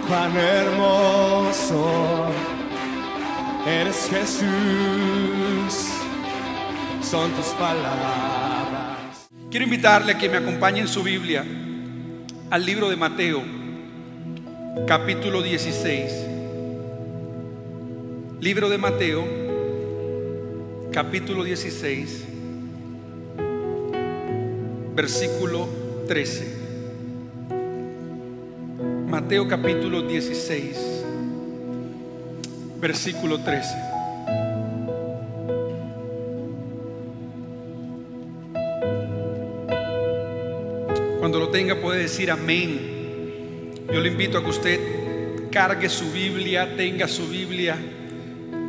Cuán hermoso eres, Jesús, son tus palabras. Quiero invitarle a que me acompañe en su Biblia al libro de Mateo, capítulo 16. Libro de Mateo, capítulo 16, versículo 13. Mateo capítulo 16, versículo 13. Cuando lo tenga puede decir amén. Yo le invito a que usted cargue su Biblia, tenga su Biblia.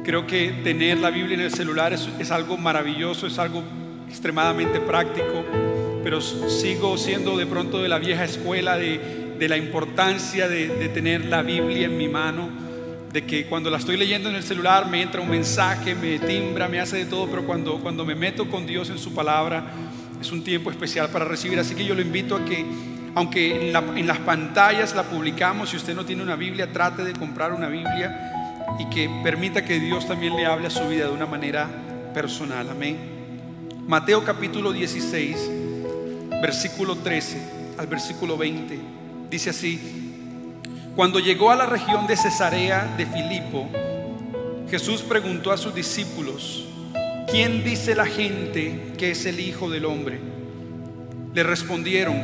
Creo que tener la Biblia en el celular es algo maravilloso, es algo extremadamente práctico, pero sigo siendo de pronto de la vieja escuela de la importancia de tener la Biblia en mi mano, de que cuando la estoy leyendo en el celular me entra un mensaje, me timbra, me hace de todo, pero cuando me meto con Dios en su palabra es un tiempo especial para recibir. Así que yo lo invito a que, aunque en las pantallas la publicamos, si usted no tiene una Biblia, trate de comprar una Biblia y que permita que Dios también le hable a su vida de una manera personal. Amén. Mateo capítulo 16, versículo 13 al versículo 20, dice así: Cuando llegó a la región de Cesarea de Filipo, Jesús preguntó a sus discípulos: ¿quién dice la gente que es el Hijo del Hombre? Le respondieron: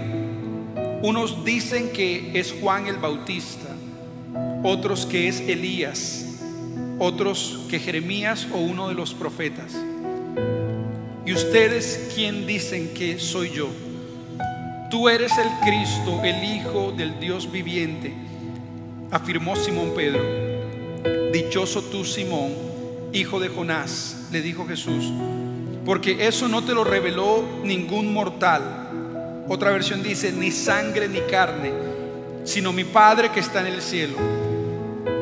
unos dicen que es Juan el Bautista, otros que es Elías, otros que Jeremías o uno de los profetas. ¿Y ustedes quién dicen que soy yo? Tú eres el Cristo, el Hijo del Dios viviente, afirmó Simón Pedro. Dichoso tú, Simón, hijo de Jonás, le dijo Jesús, porque eso no te lo reveló ningún mortal. Otra versión dice: ni sangre ni carne, sino mi Padre que está en el cielo.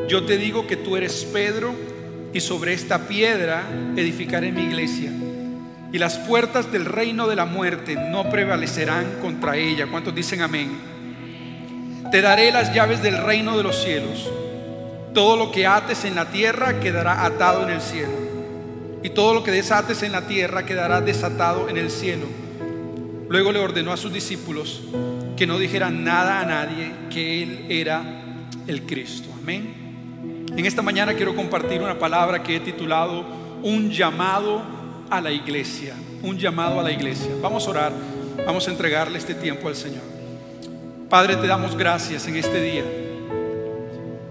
Yo te digo que tú eres Pedro, y sobre esta piedra edificaré mi iglesia, y las puertas del reino de la muerte no prevalecerán contra ella. ¿Cuántos dicen amén? Te daré las llaves del reino de los cielos. Todo lo que ates en la tierra quedará atado en el cielo, y todo lo que desates en la tierra quedará desatado en el cielo. Luego le ordenó a sus discípulos que no dijeran nada a nadie que Él era el Cristo. Amén. En esta mañana quiero compartir una palabra que he titulado Un llamado a la iglesia. Un llamado a la iglesia. Vamos a orar, vamos a entregarle este tiempo al Señor. Padre, te damos gracias en este día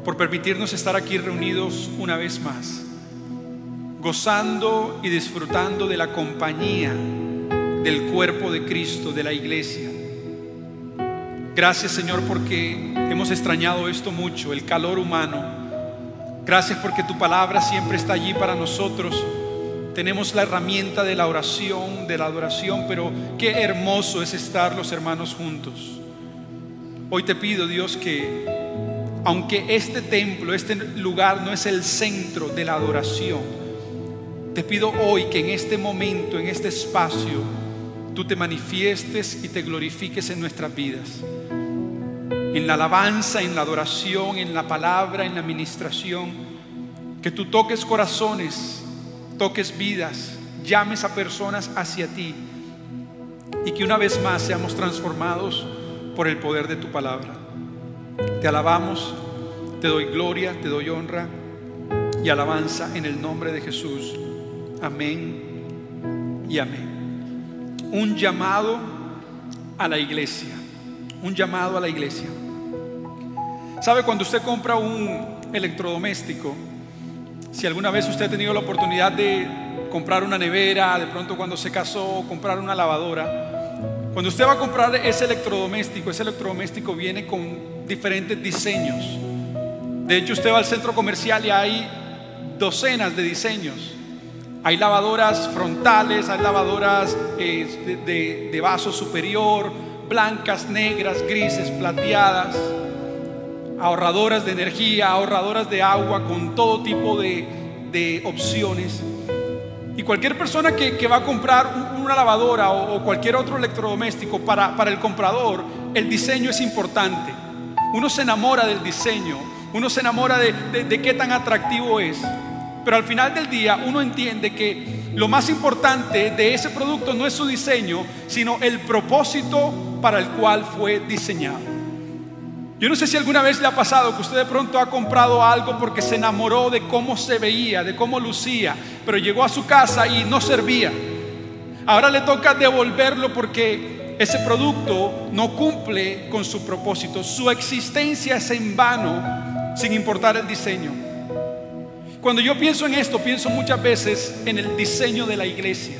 por permitirnos estar aquí reunidos una vez más, gozando y disfrutando de la compañía del cuerpo de Cristo, de la iglesia. Gracias, Señor, porque hemos extrañado esto mucho, el calor humano. Gracias porque tu palabra siempre está allí para nosotros. Tenemos la herramienta de la oración, de la adoración, pero qué hermoso es estar los hermanos juntos. Hoy te pido, Dios, que aunque este templo, este lugar no es el centro de la adoración, te pido hoy que en este momento, en este espacio, tú te manifiestes y te glorifiques en nuestras vidas, en la alabanza, en la adoración, en la palabra, en la administración. Que tú toques corazones, toques vidas, llames a personas hacia ti, y que una vez más seamos transformados por el poder de tu palabra. Te alabamos, te doy gloria, te doy honra y alabanza en el nombre de Jesús. Amén y amén. Un llamado a la iglesia. Un llamado a la iglesia. ¿Sabe? Cuando usted compra un electrodoméstico, si alguna vez usted ha tenido la oportunidad de comprar una nevera, de pronto cuando se casó, comprar una lavadora, cuando usted va a comprar ese electrodoméstico viene con diferentes diseños. De hecho, usted va al centro comercial y hay docenas de diseños. Hay lavadoras frontales, hay lavadoras de vaso superior, blancas, negras, grises, plateadas, ahorradoras de energía, ahorradoras de agua, con todo tipo de opciones. Y cualquier persona que va a comprar una lavadora o cualquier otro electrodoméstico, para el comprador el diseño es importante. Uno se enamora del diseño, uno se enamora de qué tan atractivo es. Pero al final del día uno entiende que lo más importante de ese producto no es su diseño, sino el propósito para el cual fue diseñado. Yo no sé si alguna vez le ha pasado que usted de pronto ha comprado algo porque se enamoró de cómo se veía, de cómo lucía, pero llegó a su casa y no servía. Ahora le toca devolverlo porque ese producto no cumple con su propósito. Su existencia es en vano, sin importar el diseño. Cuando yo pienso en esto, pienso muchas veces en el diseño de la iglesia.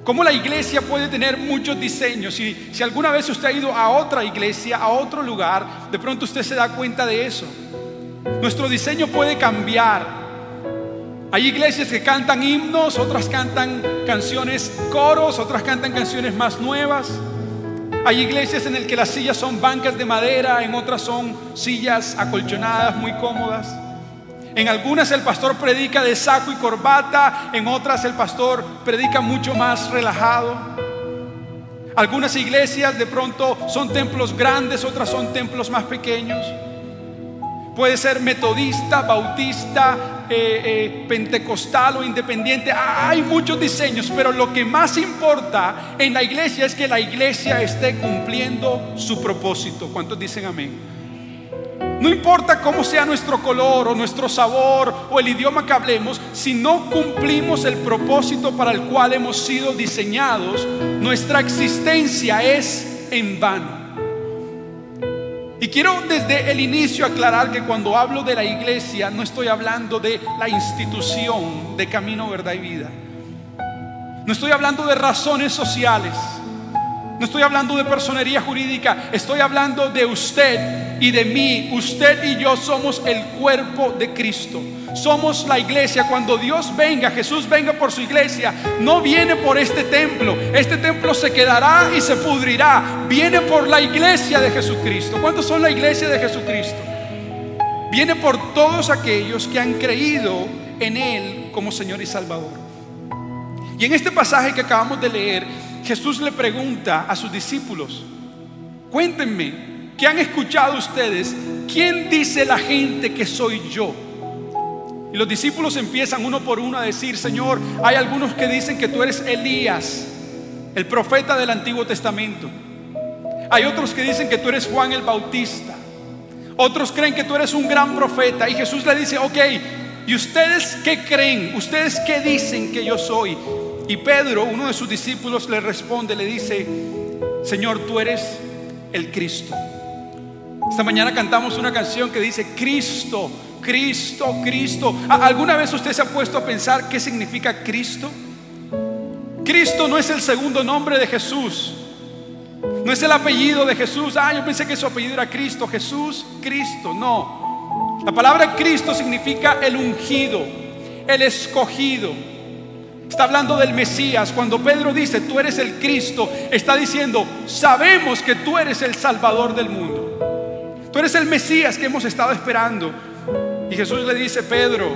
Cómo la iglesia puede tener muchos diseños. Si alguna vez usted ha ido a otra iglesia, a otro lugar, de pronto usted se da cuenta de eso. Nuestro diseño puede cambiar. Hay iglesias que cantan himnos, otras cantan canciones coros, otras cantan canciones más nuevas. Hay iglesias en las que las sillas son bancas de madera, en otras son sillas acolchonadas muy cómodas. En algunas el pastor predica de saco y corbata, en otras el pastor predica mucho más relajado. Algunas iglesias de pronto son templos grandes, otras son templos más pequeños. Puede ser metodista, bautista, pentecostal o independiente. Hay muchos diseños, pero lo que más importa en la iglesia es que la iglesia esté cumpliendo su propósito. ¿Cuántos dicen amén? No importa cómo sea nuestro color o nuestro sabor o el idioma que hablemos, si no cumplimos el propósito para el cual hemos sido diseñados, nuestra existencia es en vano. Y quiero desde el inicio aclarar que cuando hablo de la iglesia no estoy hablando de la institución de Camino, Verdad y Vida. No estoy hablando de razones sociales. No estoy hablando de personería jurídica. Estoy hablando de usted y de mí. Usted y yo somos el cuerpo de Cristo. Somos la iglesia. Cuando Dios venga, Jesús venga por su iglesia, no viene por este templo. Este templo se quedará y se pudrirá. Viene por la iglesia de Jesucristo. ¿Cuántos son la iglesia de Jesucristo? Viene por todos aquellos que han creído en Él como Señor y Salvador. Y en este pasaje que acabamos de leer, Jesús le pregunta a sus discípulos: cuéntenme, ¿qué han escuchado ustedes? ¿Quién dice la gente que soy yo? Y los discípulos empiezan uno por uno a decir: Señor, hay algunos que dicen que tú eres Elías, el profeta del Antiguo Testamento. Hay otros que dicen que tú eres Juan el Bautista. Otros creen que tú eres un gran profeta. Y Jesús le dice: ok, ¿y ustedes qué creen? ¿Ustedes qué dicen que yo soy? Y Pedro, uno de sus discípulos, le responde, le dice: Señor, tú eres el Cristo. Esta mañana cantamos una canción que dice: Cristo, Cristo, Cristo. ¿Alguna vez usted se ha puesto a pensar qué significa Cristo? Cristo no es el segundo nombre de Jesús, no es el apellido de Jesús. Yo pensé que su apellido era Cristo. Jesús, Cristo, no. La palabra Cristo significa el ungido, el escogido. Está hablando del Mesías. Cuando Pedro dice: tú eres el Cristo, está diciendo: sabemos que tú eres el Salvador del mundo. Tú eres el Mesías que hemos estado esperando. Y Jesús le dice: Pedro,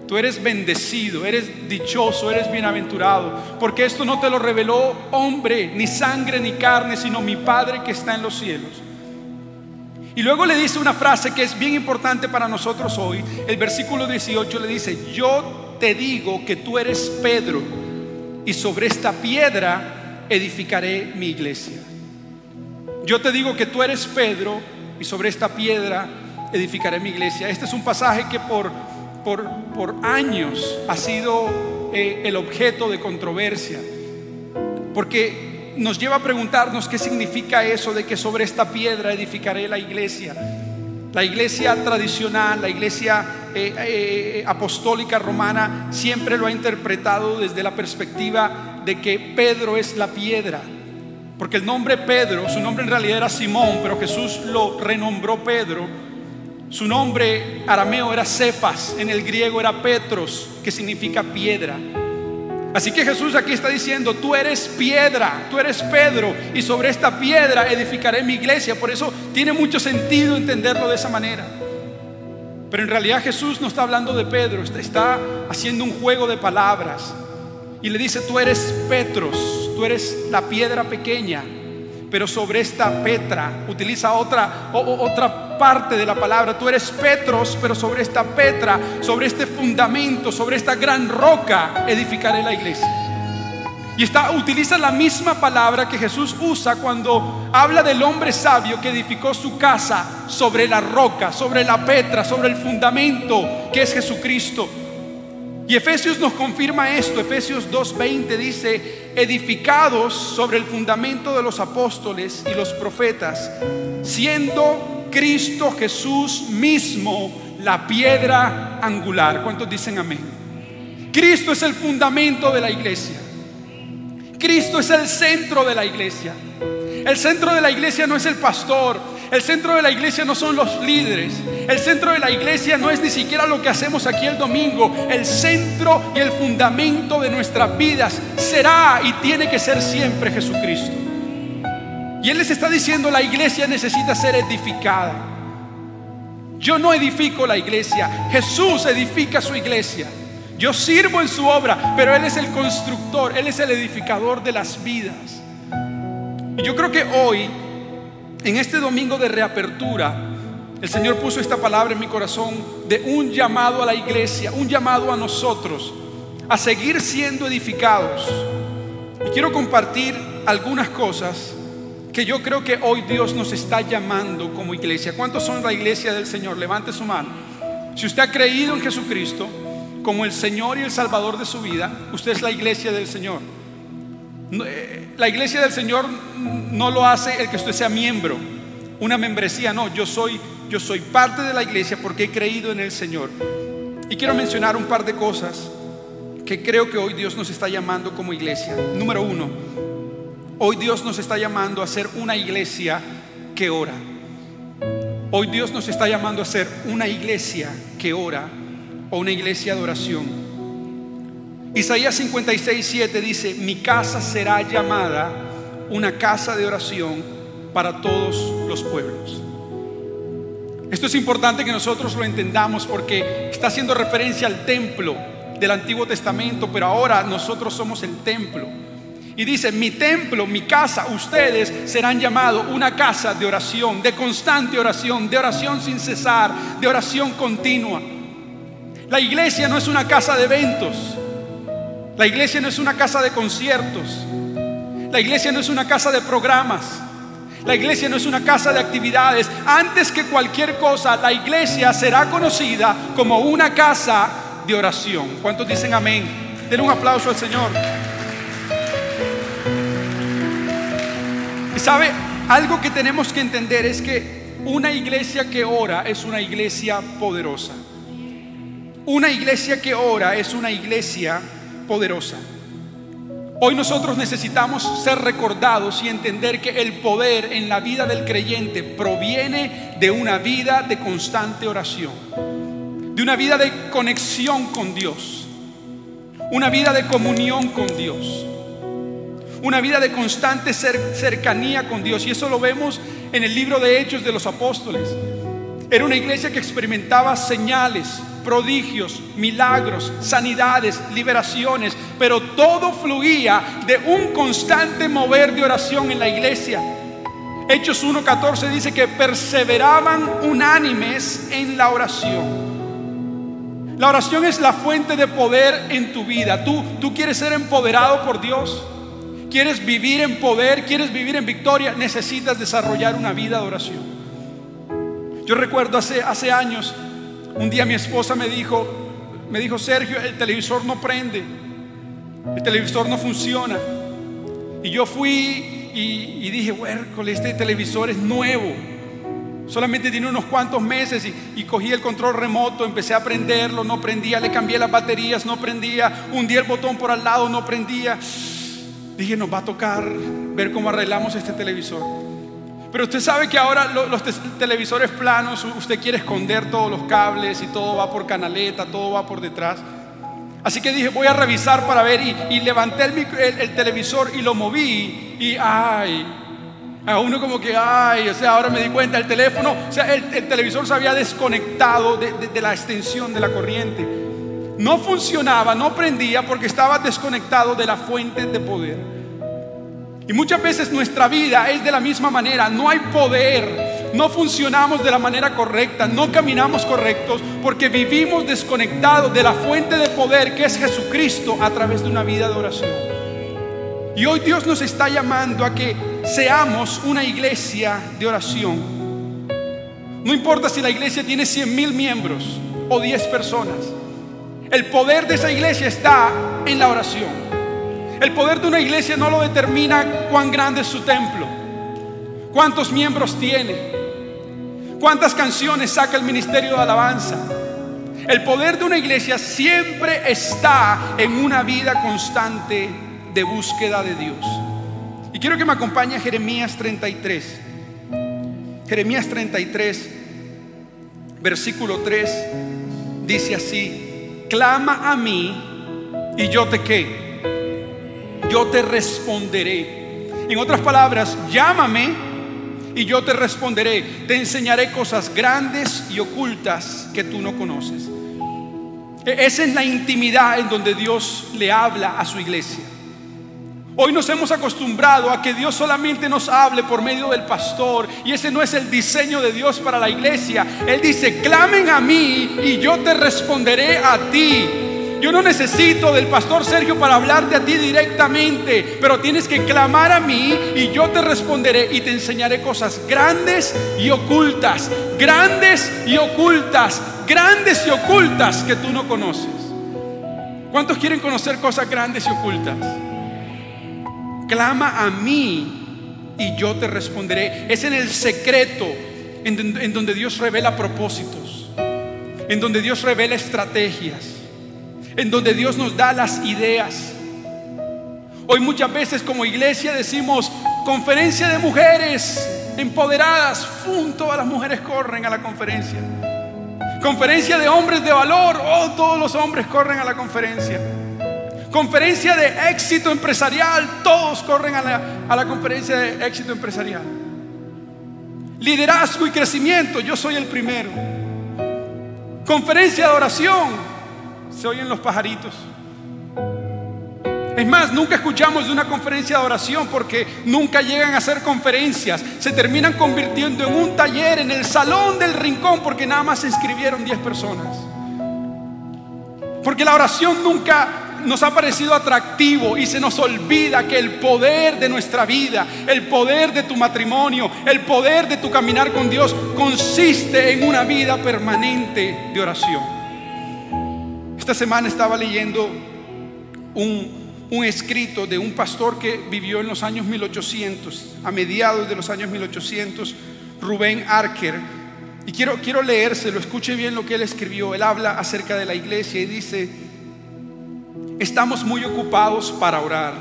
tú eres bendecido, eres dichoso, eres bienaventurado, porque esto no te lo reveló hombre, ni sangre, ni carne, sino mi Padre que está en los cielos. Y luego le dice una frase que es bien importante para nosotros hoy. El versículo 18 le dice: yo te digo que tú eres Pedro, y sobre esta piedra edificaré mi iglesia. Yo te digo que tú eres Pedro, y sobre esta piedra edificaré mi iglesia. Este es un pasaje que por años ha sido el objeto de controversia, porque nos lleva a preguntarnos qué significa eso de que sobre esta piedra edificaré la iglesia. La iglesia tradicional, la iglesia apostólica romana siempre lo ha interpretado desde la perspectiva de que Pedro es la piedra, porque el nombre Pedro, su nombre en realidad era Simón, pero Jesús lo renombró Pedro. Su nombre arameo era Cefas, en el griego era Petros, que significa piedra. Así que Jesús aquí está diciendo: tú eres piedra, tú eres Pedro, y sobre esta piedra edificaré mi iglesia. Por eso tiene mucho sentido entenderlo de esa manera. Pero en realidad Jesús no está hablando de Pedro, está haciendo un juego de palabras. Y le dice: tú eres Petros, tú eres la piedra pequeña, pero sobre esta Petra, utiliza otra parte de la palabra. Tú eres Petros, pero sobre esta Petra, sobre este fundamento, sobre esta gran roca, edificaré la iglesia. Y utiliza la misma palabra que Jesús usa cuando habla del hombre sabio que edificó su casa sobre la roca, sobre la Petra, sobre el fundamento que es Jesucristo. Y Efesios nos confirma esto. Efesios 2:20 dice: edificados sobre el fundamento de los apóstoles y los profetas, siendo Cristo Jesús mismo la piedra angular. ¿Cuántos dicen amén? Cristo es el fundamento de la iglesia. Cristo es el centro de la iglesia. El centro de la iglesia no es el pastor. El centro de la iglesia no son los líderes. El centro de la iglesia no es ni siquiera lo que hacemos aquí el domingo. El centro y el fundamento de nuestras vidas será y tiene que ser siempre Jesucristo. Y Él les está diciendo: la iglesia necesita ser edificada. Yo no edifico la iglesia, Jesús edifica su iglesia. Yo sirvo en su obra, pero Él es el constructor, Él es el edificador de las vidas. Y yo creo que hoy, en este domingo de reapertura, el Señor puso esta palabra en mi corazón de un llamado a la iglesia, un llamado a nosotros a seguir siendo edificados. Y quiero compartir algunas cosas que yo creo que hoy Dios nos está llamando como iglesia. ¿Cuántos son la iglesia del Señor? Levante su mano. Si usted ha creído en Jesucristo como el Señor y el Salvador de su vida, usted es la iglesia del Señor. La iglesia del Señor no lo hace el que usted sea miembro, una membresía. No, yo soy parte de la iglesia porque he creído en el Señor. Y quiero mencionar un par de cosas que creo que hoy Dios nos está llamando como iglesia. Número uno, hoy Dios nos está llamando a ser una iglesia que ora. Hoy Dios nos está llamando a ser una iglesia que ora, o una iglesia de oración. Isaías 56:7 dice: mi casa será llamada una casa de oración para todos los pueblos. Esto es importante que nosotros lo entendamos, porque está haciendo referencia al templo del Antiguo Testamento, pero ahora nosotros somos el templo. Y dice: mi templo, mi casa, ustedes serán llamados una casa de oración, de constante oración, de oración sin cesar, de oración continua. La iglesia no es una casa de eventos. La iglesia no es una casa de conciertos. La iglesia no es una casa de programas. La iglesia no es una casa de actividades. Antes que cualquier cosa, la iglesia será conocida como una casa de oración. ¿Cuántos dicen amén? Den un aplauso al Señor. Y sabe, algo que tenemos que entender es que una iglesia que ora es una iglesia poderosa. Una iglesia que ora es una iglesia poderosa. Hoy nosotros necesitamos ser recordados y entender que el poder en la vida del creyente proviene de una vida de constante oración, de una vida de conexión con Dios, una vida de comunión con Dios, una vida de constante cercanía con Dios. Y eso lo vemos en el libro de Hechos de los Apóstoles. Era una iglesia que experimentaba señales, prodigios, milagros, sanidades, liberaciones, pero todo fluía de un constante mover de oración en la iglesia. Hechos 1:14 dice que perseveraban unánimes en la oración. La oración es la fuente de poder en tu vida. Tú quieres ser empoderado por Dios, quieres vivir en poder, quieres vivir en victoria, necesitas desarrollar una vida de oración. Yo recuerdo hace años, un día mi esposa me dijo: Sergio, el televisor no prende, el televisor no funciona. Y yo fui y dije: huércole, este televisor es nuevo, solamente tiene unos cuantos meses. Y cogí el control remoto, empecé a prenderlo, no prendía. Le cambié las baterías, no prendía. Hundí el botón por al lado, no prendía. Dije: nos va a tocar ver cómo arreglamos este televisor. Pero usted sabe que ahora los televisores planos, usted quiere esconder todos los cables y todo va por canaleta, todo va por detrás. Así que dije: voy a revisar para ver. Y levanté el televisor y lo moví. Y ay, a uno como que ay, o sea, ahora me di cuenta, el teléfono, o sea, el televisor se había desconectado de la extensión de la corriente. No funcionaba, no prendía porque estaba desconectado de la fuente de poder. Y muchas veces nuestra vida es de la misma manera. No hay poder, no funcionamos de la manera correcta, no caminamos correctos porque vivimos desconectados de la fuente de poder que es Jesucristo a través de una vida de oración. Y hoy Dios nos está llamando a que seamos una iglesia de oración. No importa si la iglesia tiene 100,000 miembros o 10 personas. El poder de esa iglesia está en la oración. El poder de una iglesia no lo determina cuán grande es su templo, cuántos miembros tiene, cuántas canciones saca el ministerio de alabanza. El poder de una iglesia siempre está en una vida constante de búsqueda de Dios. Y quiero que me acompañe a Jeremías 33. Jeremías 33, versículo 3, dice así: clama a mí y yo te ¿qué? Yo te responderé. En otras palabras, llámame y yo te responderé. Te enseñaré cosas grandes y ocultas que tú no conoces. Esa es la intimidad en donde Dios le habla a su iglesia. Hoy nos hemos acostumbrado a que Dios solamente nos hable por medio del pastor, y ese no es el diseño de Dios para la iglesia. Él dice: clamen a mí y yo te responderé a ti. Yo no necesito del pastor Sergio para hablarte a ti directamente, pero tienes que clamar a mí y yo te responderé y te enseñaré cosas grandes y ocultas, grandes y ocultas, grandes y ocultas que tú no conoces. ¿Cuántos quieren conocer cosas grandes y ocultas? Clama a mí y yo te responderé. Es en el secreto en donde Dios revela propósitos, en donde Dios revela estrategias, en donde Dios nos da las ideas. Hoy muchas veces como iglesia decimos: conferencia de mujeres empoderadas. ¡Fum! Todas las mujeres corren a la conferencia. Conferencia de hombres de valor. ¡Oh! Todos los hombres corren a la conferencia. Conferencia de éxito empresarial. Todos corren a la conferencia de éxito empresarial. Liderazgo y crecimiento. Yo soy el primero. Conferencia de oración. Se oyen los pajaritos. Es más, nunca escuchamos de una conferencia de oración porque nunca llegan a ser conferencias. Se terminan convirtiendo en un taller en el salón del rincón porque nada más se inscribieron 10 personas. Porque la oración nunca nos ha parecido atractivo y se nos olvida que el poder de nuestra vida, el poder de tu matrimonio, el poder de tu caminar con Dios consiste en una vida permanente de oración. Esta semana estaba leyendo un escrito de un pastor que vivió en los años 1800, a mediados de los años 1800, Rubén Arker. Y quiero leérselo, escuche bien lo que él escribió. Él habla acerca de la iglesia y dice: estamos muy ocupados para orar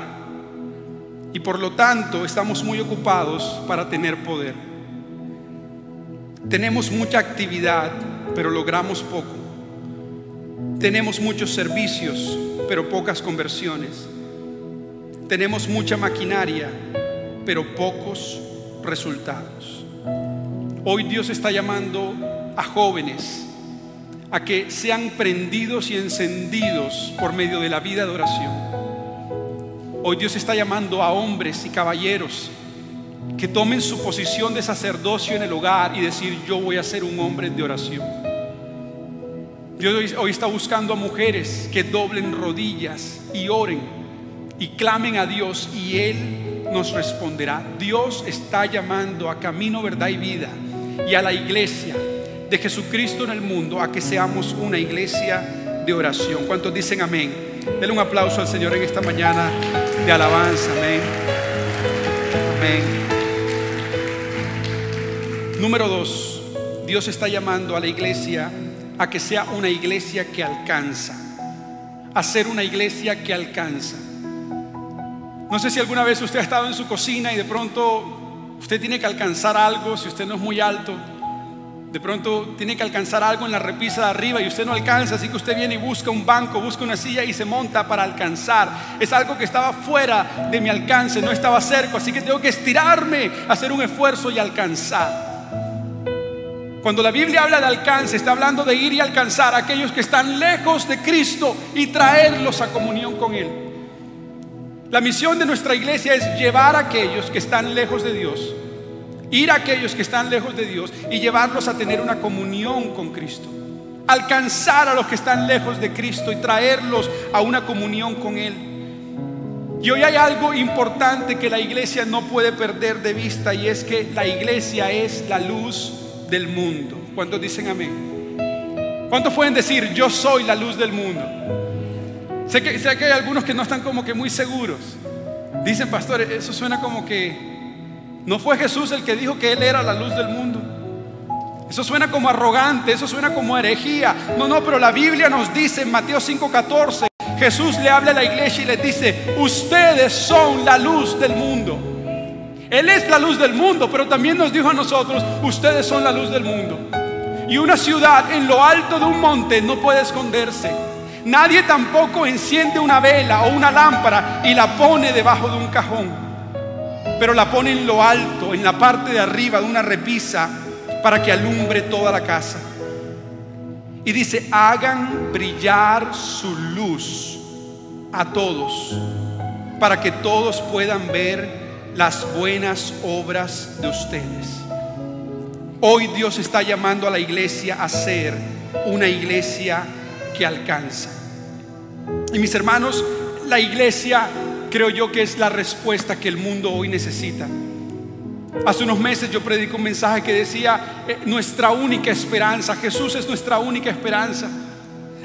y por lo tanto estamos muy ocupados para tener poder. Tenemos mucha actividad, pero logramos poco. Tenemos muchos servicios, pero pocas conversiones. Tenemos mucha maquinaria, pero pocos resultados. Hoy Dios está llamando a jóvenes a que sean prendidos y encendidos por medio de la vida de oración. Hoy Dios está llamando a hombres y caballeros que tomen su posición de sacerdocio en el hogar y decir: yo voy a ser un hombre de oración. Dios hoy está buscando a mujeres que doblen rodillas y oren y clamen a Dios y Él nos responderá. Dios está llamando a Camino, Verdad y Vida y a la iglesia de Jesucristo en el mundo a que seamos una iglesia de oración. ¿Cuántos dicen amén? Denle un aplauso al Señor en esta mañana de alabanza. Amén. Amén. Número 2, Dios está llamando a la iglesia a que sea una iglesia que alcanza, a ser una iglesia que alcanza. No sé si alguna vez usted ha estado en su cocina y de pronto usted tiene que alcanzar algo. Si usted no es muy alto, de pronto tiene que alcanzar algo en la repisa de arriba y usted no alcanza, así que usted viene y busca un banco, busca una silla y se monta para alcanzar. Es algo que estaba fuera de mi alcance, no estaba cerca, así que tengo que estirarme, hacer un esfuerzo y alcanzar. Cuando la Biblia habla de alcance, está hablando de ir y alcanzar a aquellos que están lejos de Cristo y traerlos a comunión con Él. La misión de nuestra iglesia es llevar a aquellos que están lejos de Dios, ir a aquellos que están lejos de Dios y llevarlos a tener una comunión con Cristo. Alcanzar a los que están lejos de Cristo y traerlos a una comunión con Él. Y hoy hay algo importante que la iglesia no puede perder de vista, y es que la iglesia es la luz del mundo. ¿Cuántos dicen amén? ¿Cuántos pueden decir yo soy la luz del mundo? Sé que hay algunos que no están como que muy seguros. Dicen, pastor, eso suena como que no fue Jesús el que dijo que Él era la luz del mundo. Eso suena como arrogante, eso suena como herejía. No, pero la Biblia nos dice en Mateo 5:14, Jesús le habla a la iglesia y les dice: ustedes son la luz del mundo. Él es la luz del mundo, pero también nos dijo a nosotros: ustedes son la luz del mundo. Y una ciudad en lo alto de un monte no puede esconderse. Nadie tampoco enciende una vela o una lámpara y la pone debajo de un cajón, pero la pone en lo alto, en la parte de arriba de una repisa, para que alumbre toda la casa. Y dice: hagan brillar su luz a todos, para que todos puedan ver las buenas obras de ustedes. Hoy Dios está llamando a la iglesia a ser una iglesia que alcanza. Y mis hermanos, la iglesia creo yo que es la respuesta que el mundo hoy necesita. Hace unos meses yo predico un mensaje que decía nuestra única esperanza. Jesús es nuestra única esperanza.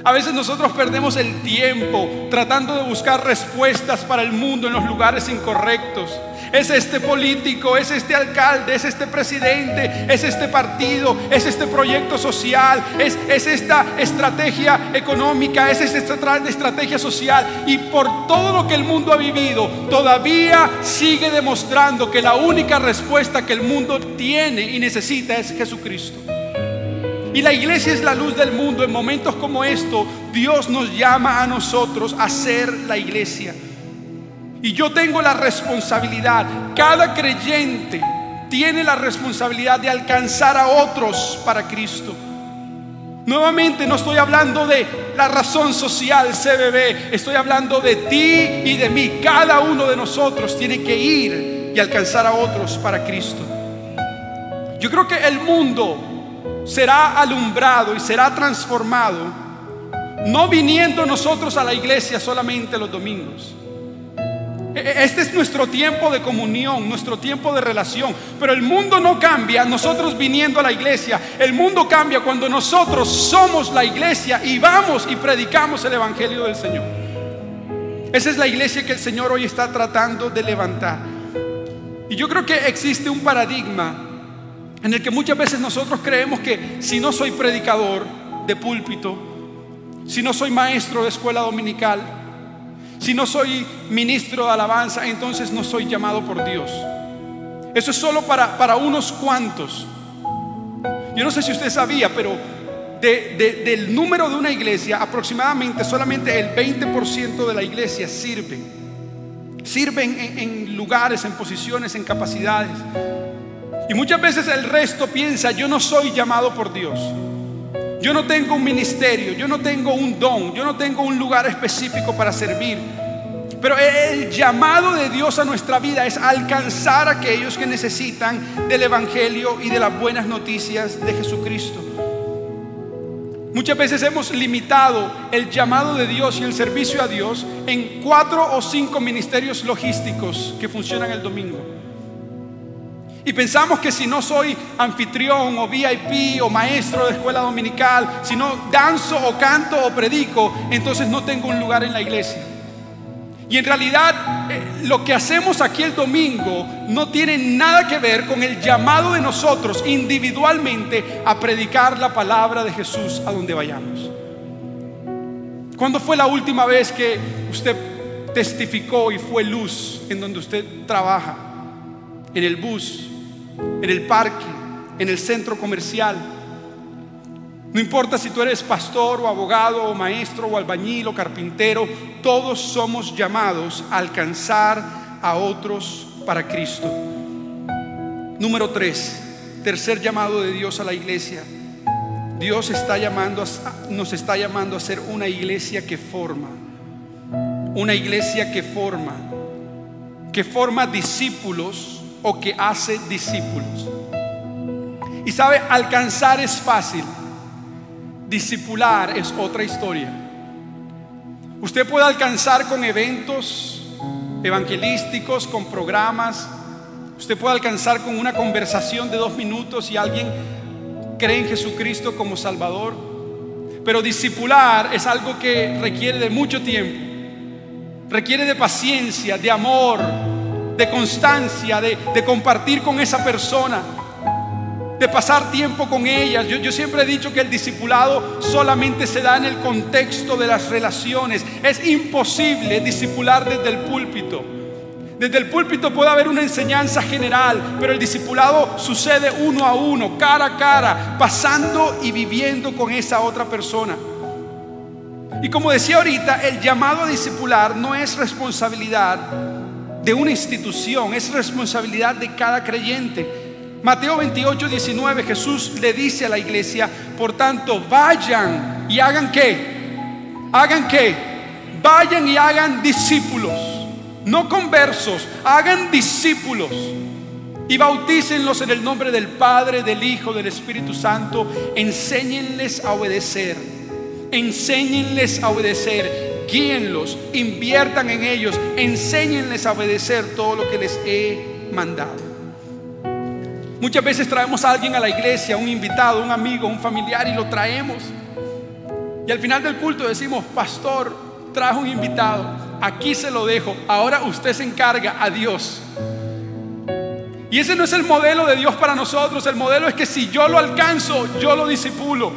A veces nosotros perdemos el tiempo tratando de buscar respuestas para el mundo en los lugares incorrectos. Es este político, es este alcalde, es este presidente, es este partido, es este proyecto social, es esta estrategia económica, es esta estrategia social. Y por todo lo que el mundo ha vivido, todavía sigue demostrando que la única respuesta que el mundo tiene y necesita es Jesucristo. Y la iglesia es la luz del mundo. En momentos como esto, Dios nos llama a nosotros a ser la iglesia. Y yo tengo la responsabilidad, cada creyente tiene la responsabilidad de alcanzar a otros para Cristo. Nuevamente, no estoy hablando de la razón social CBB, estoy hablando de ti y de mí. Cada uno de nosotros tiene que ir y alcanzar a otros para Cristo. Yo creo que el mundo será alumbrado y será transformado no viniendo nosotros a la iglesia solamente los domingos. Este es nuestro tiempo de comunión, nuestro tiempo de relación. Pero el mundo no cambia nosotros viniendo a la iglesia. El mundo cambia cuando nosotros somos la iglesia y vamos y predicamos el evangelio del Señor. Esa es la iglesia que el Señor hoy está tratando de levantar. Y yo creo que existe un paradigma en el que muchas veces nosotros creemos que si no soy predicador de púlpito, si no soy maestro de escuela dominical, si no soy ministro de alabanza, entonces no soy llamado por Dios. Eso es solo para unos cuantos. Yo no sé si usted sabía, pero del número de una iglesia, aproximadamente solamente el 20% de la iglesia sirven en lugares, en posiciones, en capacidades. Y muchas veces el resto piensa: yo no soy llamado por Dios, yo no tengo un ministerio, yo no tengo un don, yo no tengo un lugar específico para servir. Pero el llamado de Dios a nuestra vida es alcanzar a aquellos que necesitan del evangelio y de las buenas noticias de Jesucristo. Muchas veces hemos limitado el llamado de Dios y el servicio a Dios en 4 o 5 ministerios logísticos que funcionan el domingo. Y pensamos que si no soy anfitrión o VIP o maestro de escuela dominical, si no danzo o canto o predico, entonces no tengo un lugar en la iglesia. Y en realidad lo que hacemos aquí el domingo no tiene nada que ver con el llamado de nosotros individualmente a predicar la palabra de Jesús a donde vayamos. ¿Cuándo fue la última vez que usted testificó y fue luz en donde usted trabaja? En el bus, en el parque, en el centro comercial. No importa si tú eres pastor o abogado o maestro o albañil o carpintero, todos somos llamados a alcanzar a otros para Cristo. Número 3, tercer llamado de Dios a la iglesia. Dios nos está llamando a ser una iglesia que forma. Una iglesia que forma. que forma discípulos o que hace discípulos. Y sabe, alcanzar es fácil, discipular es otra historia. Usted puede alcanzar con eventos evangelísticos, con programas. Usted puede alcanzar con una conversación de 2 minutos y alguien cree en Jesucristo como Salvador. Pero discipular es algo que requiere de mucho tiempo, requiere de paciencia, de amor, de constancia, de compartir con esa persona, de pasar tiempo con ellas. Yo siempre he dicho que el discipulado solamente se da en el contexto de las relaciones. Es imposible discipular desde el púlpito. Desde el púlpito puede haber una enseñanza general, pero el discipulado sucede uno a uno, cara a cara, pasando y viviendo con esa otra persona. Y como decía ahorita, el llamado a discipular no es responsabilidad de una institución, es responsabilidad de cada creyente. Mateo 28:19, Jesús le dice a la iglesia: por tanto, vayan y hagan ¿qué? ¿Hagan qué? Vayan y hagan discípulos, no conversos, hagan discípulos y bautícenlos en el nombre del Padre, del Hijo, del Espíritu Santo. Enséñenles a obedecer, guíenlos, inviertan en ellos, enséñenles a obedecer todo lo que les he mandado. Muchas veces traemos a alguien a la iglesia, un invitado, un amigo, un familiar, y lo traemos. Y al final del culto decimos: pastor, trajo un invitado, aquí se lo dejo, ahora usted se encarga, adiós. Y ese no es el modelo de Dios para nosotros. El modelo es que si yo lo alcanzo, yo lo discipulo.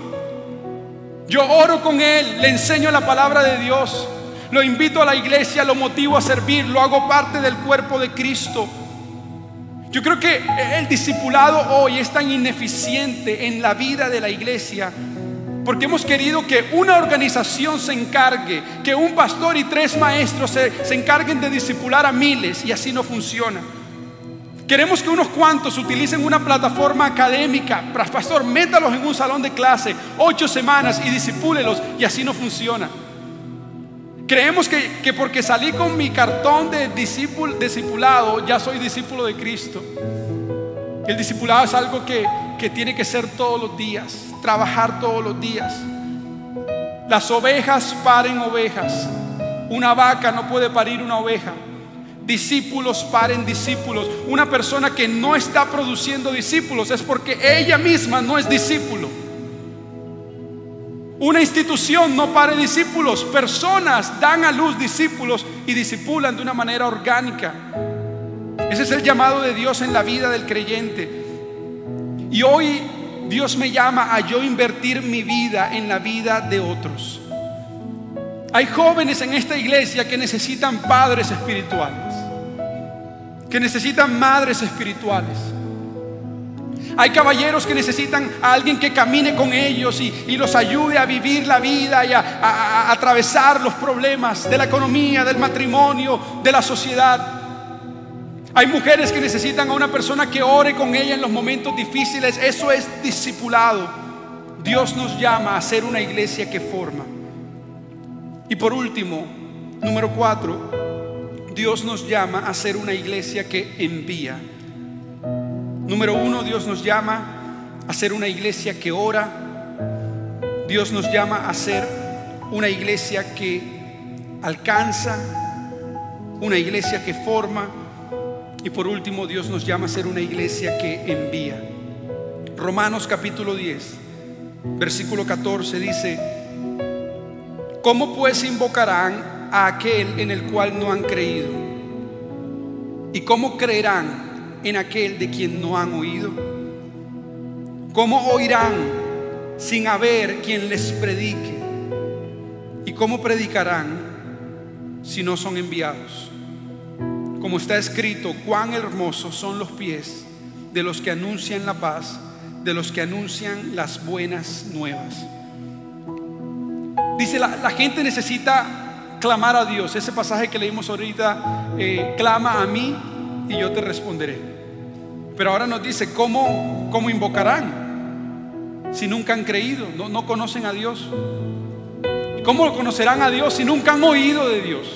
Yo oro con él, le enseño la palabra de Dios, lo invito a la iglesia, lo motivo a servir, lo hago parte del cuerpo de Cristo. Yo creo que el discipulado hoy es tan ineficiente en la vida de la iglesia porque hemos querido que una organización se encargue, que un pastor y 3 maestros se encarguen de discipular a miles, y así no funciona. Queremos que unos cuantos utilicen una plataforma académica. Pastor, métalos en un salón de clase 8 semanas y disipúlelos, y así no funciona. Creemos que porque salí con mi cartón de discipulado ya soy discípulo de Cristo. El discipulado es algo que tiene que ser todos los días, trabajar todos los días. Las ovejas paren ovejas. Una vaca no puede parir una oveja. Discípulos paren discípulos. Una persona que no está produciendo discípulos es porque ella misma no es discípulo. Una institución no pare discípulos. Personas dan a luz discípulos y discipulan de una manera orgánica. Ese es el llamado de Dios en la vida del creyente. Y hoy Dios me llama a yo invertir mi vida en la vida de otros. Hay jóvenes en esta iglesia que necesitan padres espirituales, que necesitan madres espirituales. Hay caballeros que necesitan a alguien que camine con ellos y los ayude a vivir la vida y a atravesar los problemas de la economía, del matrimonio, de la sociedad. Hay mujeres que necesitan a una persona que ore con ella en los momentos difíciles. Eso es discipulado. Dios nos llama a ser una iglesia que forma. Y por último, número 4, Dios nos llama a ser una iglesia que envía. Número 1, Dios nos llama a ser una iglesia que ora. Dios nos llama a ser una iglesia que alcanza, una iglesia que forma. Y por último, Dios nos llama a ser una iglesia que envía. Romanos capítulo 10, versículo 14 dice: ¿cómo pues invocarán a aquel en el cual no han creído? ¿Y cómo creerán en aquel de quien no han oído? ¿Cómo oirán sin haber quien les predique? ¿Y cómo predicarán si no son enviados? Como está escrito: cuán hermosos son los pies de los que anuncian la paz, de los que anuncian las buenas nuevas. Dice, la gente necesita clamar a Dios. Ese pasaje que leímos ahorita, clama a mí y yo te responderé. Pero ahora nos dice, ¿cómo invocarán si nunca han creído? No conocen a Dios. ¿Cómo conocerán a Dios si nunca han oído de Dios?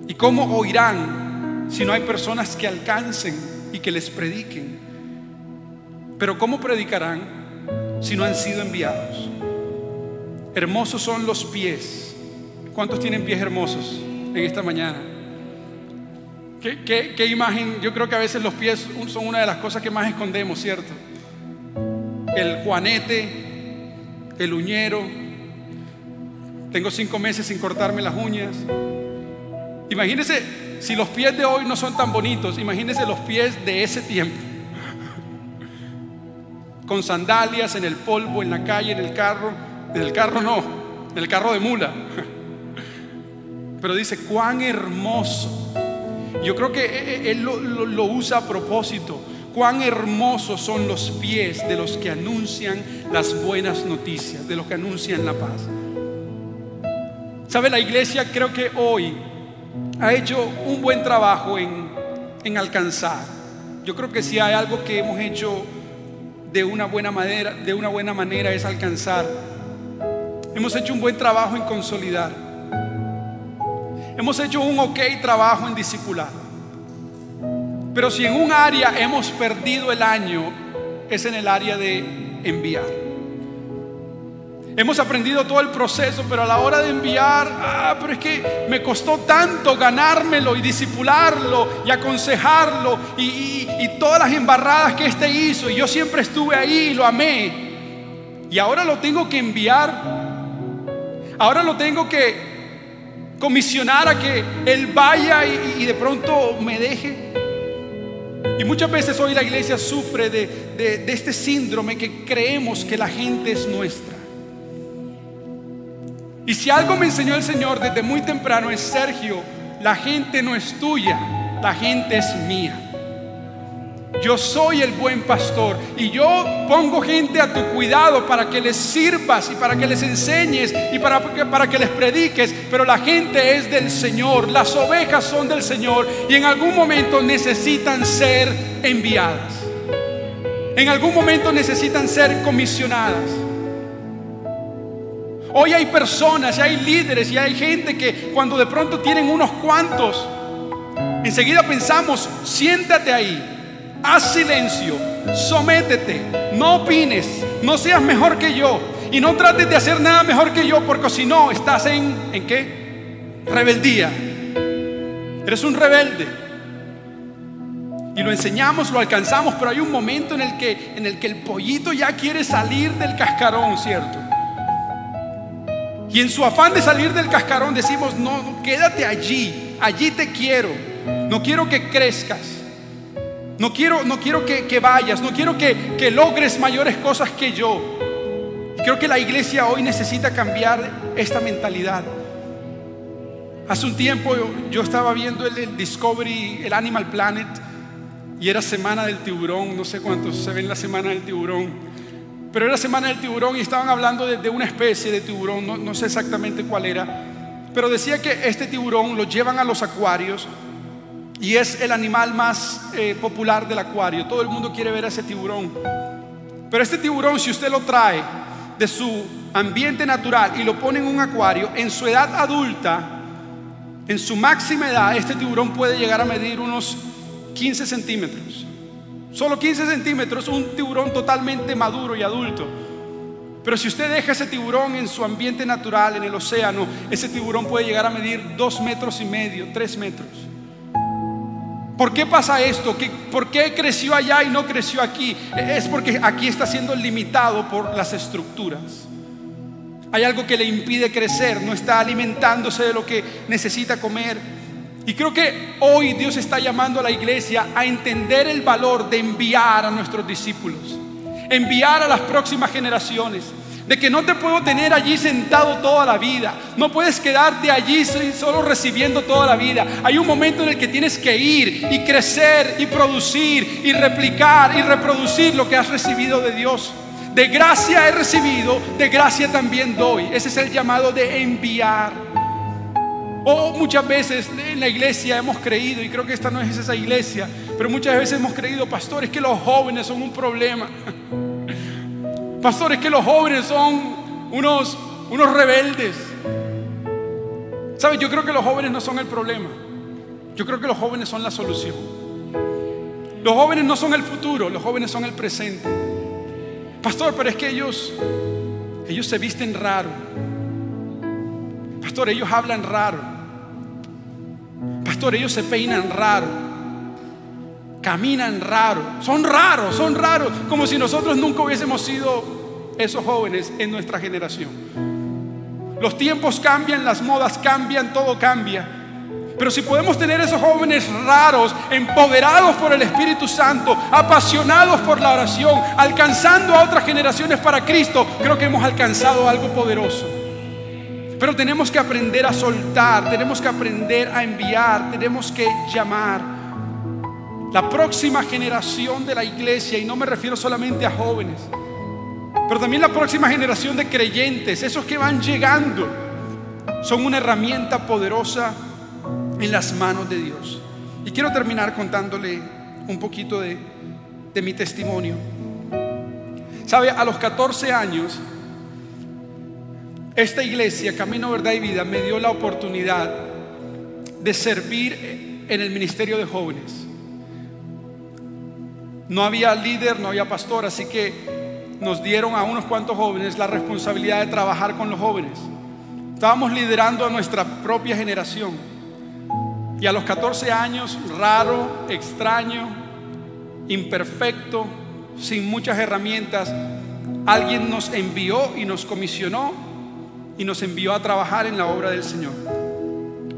¿Y cómo oirán si no hay personas que alcancen y que les prediquen? Pero ¿cómo predicarán si no han sido enviados? Hermosos son los pies. ¿Cuántos tienen pies hermosos en esta mañana? ¿Qué imagen? Yo creo que a veces los pies son una de las cosas que más escondemos, ¿cierto? El juanete, el uñero. Tengo 5 meses sin cortarme las uñas. Imagínense, si los pies de hoy no son tan bonitos, imagínense los pies de ese tiempo. Con sandalias, en el polvo, en la calle, en el carro. En el carro no, en el carro de mula. Pero dice, cuán hermoso. Yo creo que él lo usa a propósito. Cuán hermosos son los pies de los que anuncian las buenas noticias, de los que anuncian la paz. ¿Sabe? La iglesia creo que hoy ha hecho un buen trabajo en alcanzar. Yo creo que si hay algo que hemos hecho de una buena manera es alcanzar. Hemos hecho un buen trabajo en consolidar. Hemos hecho un ok trabajo en discipular. Pero si en un área hemos perdido el año, es en el área de enviar. Hemos aprendido todo el proceso, pero a la hora de enviar, pero es que me costó tanto ganármelo y discipularlo y aconsejarlo y todas las embarradas que este hizo, y yo siempre estuve ahí y lo amé, y ahora lo tengo que enviar. Ahora lo tengo que comisionar a que él vaya y de pronto me deje. Y muchas veces hoy la iglesia sufre de este síndrome que creemos que la gente es nuestra. Y si algo me enseñó el Señor desde muy temprano es: Sergio, la gente no es tuya, la gente es mía. Yo soy el buen pastor y yo pongo gente a tu cuidado para que les sirvas y para que les enseñes y para que les prediques. Pero la gente es del Señor, las ovejas son del Señor, y en algún momento necesitan ser enviadas. En algún momento necesitan ser comisionadas. Hoy hay personas, y hay líderes, y hay gente que cuando de pronto tienen unos cuantos, enseguida pensamos: siéntate ahí, haz silencio, sométete, no opines, no seas mejor que yo, y no trates de hacer nada mejor que yo, porque si no, estás ¿en qué? Rebeldía. Eres un rebelde. Y lo enseñamos, lo alcanzamos, pero hay un momento en el que el pollito ya quiere salir del cascarón, ¿cierto? Y en su afán de salir del cascarón decimos: no, quédate allí, allí te quiero, no quiero que crezcas. No quiero que vayas, no quiero que logres mayores cosas que yo. Creo que la iglesia hoy necesita cambiar esta mentalidad. Hace un tiempo yo estaba viendo el Discovery, el Animal Planet, y era Semana del Tiburón. No sé cuántos se ven la Semana del Tiburón, pero era Semana del Tiburón y estaban hablando de una especie de tiburón, no sé exactamente cuál era, pero decía que este tiburón lo llevan a los acuarios y es el animal más popular del acuario. Todo el mundo quiere ver a ese tiburón. Pero este tiburón, si usted lo trae de su ambiente natural y lo pone en un acuario, en su edad adulta, en su máxima edad, este tiburón puede llegar a medir unos 15 centímetros. Solo 15 centímetros, un tiburón totalmente maduro y adulto. Pero si usted deja ese tiburón en su ambiente natural, en el océano, ese tiburón puede llegar a medir 2,5 metros, 3 metros. ¿Por qué pasa esto? ¿Por qué creció allá y no creció aquí? Es porque aquí está siendo limitado por las estructuras. Hay algo que le impide crecer, no está alimentándose de lo que necesita comer. Y creo que hoy Dios está llamando a la iglesia a entender el valor de enviar a nuestros discípulos, enviar a las próximas generaciones. De que no te puedo tener allí sentado toda la vida. No puedes quedarte allí solo recibiendo toda la vida. Hay un momento en el que tienes que ir y crecer y producir y replicar y reproducir lo que has recibido de Dios. De gracia he recibido, de gracia también doy. Ese es el llamado de enviar. Muchas veces en la iglesia hemos creído, y creo que esta no es esa iglesia, pero muchas veces hemos creído: pastores, que los jóvenes son un problema. Pastores, que los jóvenes son unos rebeldes. ¿Sabes? Yo creo que los jóvenes no son el problema. Yo creo que los jóvenes son la solución. Los jóvenes no son el futuro, los jóvenes son el presente. Pastor, pero es que ellos se visten raro. Pastor, ellos hablan raro. Pastor, ellos se peinan raro. Caminan raro. Son raros, como si nosotros nunca hubiésemos sido esos jóvenes en nuestra generación. Los tiempos cambian, las modas cambian, todo cambia. Pero si podemos tener esos jóvenes raros, empoderados por el Espíritu Santo, apasionados por la oración, alcanzando a otras generaciones para Cristo, creo que hemos alcanzado algo poderoso. Pero tenemos que aprender a soltar, tenemos que aprender a enviar, tenemos que llamar. La próxima generación de la iglesia, y no me refiero solamente a jóvenes, pero también la próxima generación de creyentes, esos que van llegando, son una herramienta poderosa en las manos de Dios. Y quiero terminar contándole un poquito de mi testimonio. Sabe, a los 14 años, esta iglesia, Camino, Verdad y Vida, me dio la oportunidad de servir en el ministerio de jóvenes. No había líder, no había pastor, así que nos dieron a unos cuantos jóvenes la responsabilidad de trabajar con los jóvenes. Estábamos liderando a nuestra propia generación. Y a los 14 años, raro, extraño, imperfecto, sin muchas herramientas, alguien nos envió y nos comisionó y nos envió a trabajar en la obra del Señor.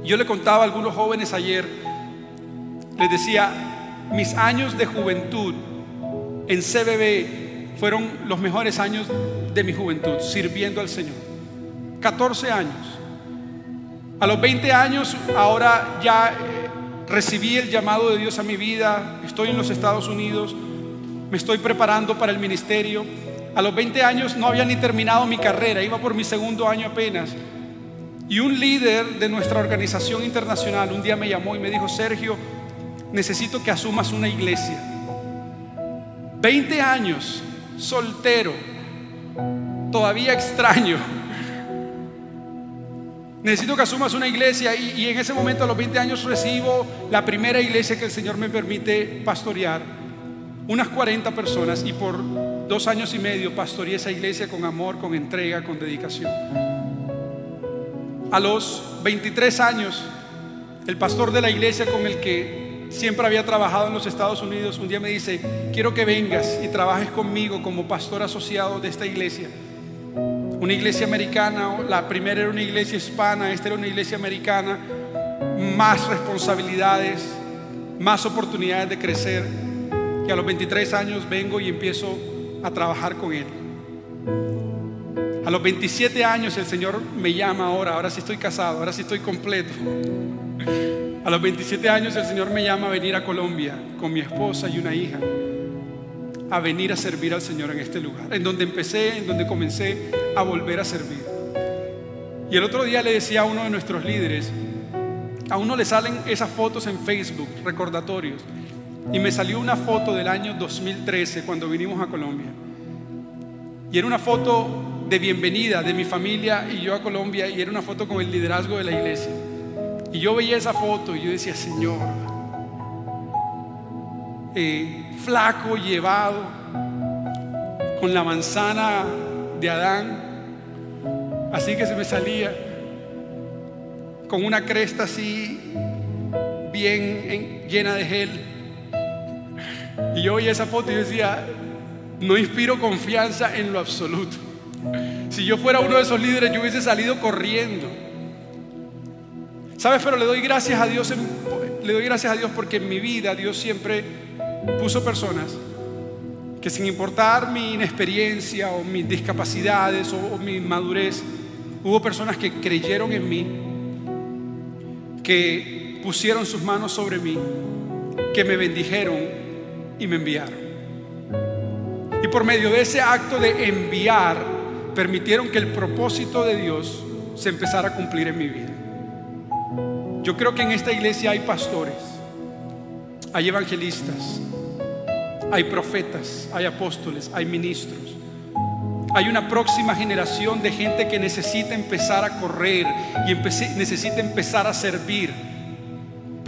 Yo le contaba a algunos jóvenes ayer, les decía, mis años de juventud en CBB fueron los mejores años de mi juventud, sirviendo al Señor. 14 años. A los 20 años, ahora ya recibí el llamado de Dios a mi vida. Estoy en los Estados Unidos, me estoy preparando para el ministerio. A los 20 años no había ni terminado mi carrera, iba por mi segundo año apenas. Y un líder de nuestra organización internacional un día me llamó y me dijo: Sergio, necesito que asumas una iglesia. 20 años, soltero, todavía extraño. Necesito que asumas una iglesia. Y en ese momento, a los 20 años, recibo la primera iglesia que el Señor me permite pastorear, unas 40 personas, y por 2 años y medio pastoreé esa iglesia con amor, con entrega, con dedicación. A los 23 años, el pastor de la iglesia con el que siempre había trabajado en los Estados Unidos, un día me dice: quiero que vengas y trabajes conmigo como pastor asociado de esta iglesia. Una iglesia americana, la primera era una iglesia hispana, esta era una iglesia americana. Más responsabilidades, más oportunidades de crecer. Y a los 23 años vengo y empiezo a trabajar con él. A los 27 años el Señor me llama ahora sí estoy casado, ahora sí estoy completo. A los 27 años el Señor me llama a venir a Colombia con mi esposa y una hija, a venir a servir al Señor en este lugar, en donde comencé a volver a servir. Y el otro día le decía a uno de nuestros líderes, a uno le salen esas fotos en Facebook, recordatorios, y me salió una foto del año 2013 cuando vinimos a Colombia, y era una foto de bienvenida de mi familia y yo a Colombia, y era una foto con el liderazgo de la iglesia. Y yo veía esa foto y yo decía: Señor, flaco, llevado, con la manzana de Adán, así que se me salía, con una cresta así bien llena de gel. Y yo veía esa foto y yo decía: no inspiro confianza en lo absoluto. Si yo fuera uno de esos líderes, yo hubiese salido corriendo. ¿Sabes? Pero le doy gracias a Dios porque en mi vida Dios siempre puso personas que, sin importar mi inexperiencia o mis discapacidades o mi madurez, hubo personas que creyeron en mí, que pusieron sus manos sobre mí, que me bendijeron y me enviaron. Y por medio de ese acto de enviar, permitieron que el propósito de Dios se empezara a cumplir en mi vida. Yo creo que en esta iglesia hay pastores, hay evangelistas, hay profetas, hay apóstoles, hay ministros. Hay una próxima generación de gente que necesita empezar a correr y necesita empezar a servir.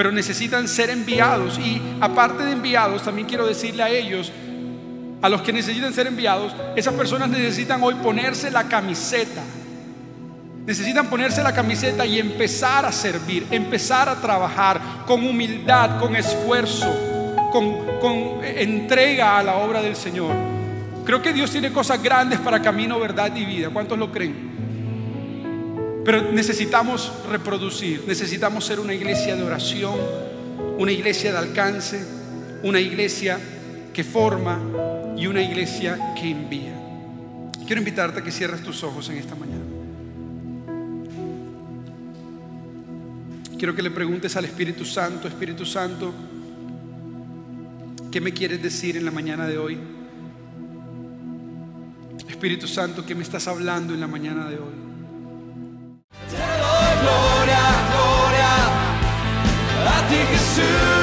pero necesitan ser enviados. Y aparte de enviados, también quiero decirle a ellos, a los que necesitan ser enviados, esas personas necesitan hoy ponerse la camiseta. Necesitan ponerse la camiseta y empezar a servir, empezar a trabajar con humildad, con esfuerzo, con entrega a la obra del Señor. Creo que Dios tiene cosas grandes para Camino, Verdad y Vida. ¿Cuántos lo creen? Pero necesitamos reproducir, necesitamos ser una iglesia de oración, una iglesia de alcance, una iglesia que forma y una iglesia que envía. Quiero invitarte a que cierres tus ojos en esta mañana. Quiero que le preguntes al Espíritu Santo: Espíritu Santo, ¿qué me quieres decir en la mañana de hoy? Espíritu Santo, ¿qué me estás hablando en la mañana de hoy? Te doy gloria, gloria a ti, Jesús.